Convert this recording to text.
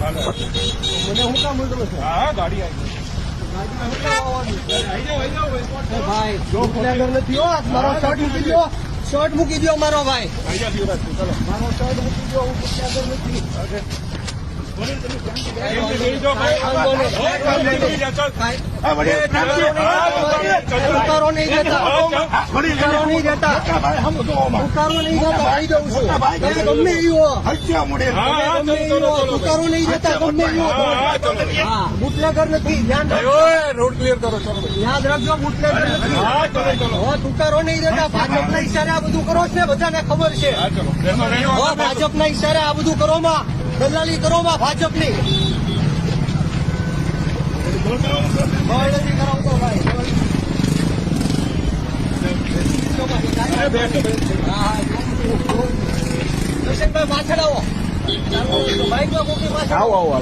મને હું કામ બોલતો છે? હા ગાડી આવી ભાઈ બુટલેગર નથી હો. મારો શર્ટ મૂકી દો, શર્ટ મૂકી દો મારો ભાઈ, મારો શર્ટ મૂકી દો. હું બુટલેગર નથી. ઉતારો નહીં દેતા, ઉતારો નહીં દેતા, ઉતારો નહીં દેતા. આવી જાઉં છું ગમે એવો, ઉતારો નહીં દેતા ગમે એવો. હા બુટલેગર નથી, ધ્યાન રાખજો. રોડ ક્લિયર કરો. યાદ રાખજો બુટલેગર નથી. ઉતારો નહીં દેતા. ભાજપના ઈશારે આ બધું કરો છે, બધાને ખબર છે. ભાજપના ઈશારે આ બધું કરો માં, દલાલી કરો માં ભાજપની. નથી કરાવતો ભાઈ. પાછળ આવો, બાઈકમાં મૂકી પાછળ આવો.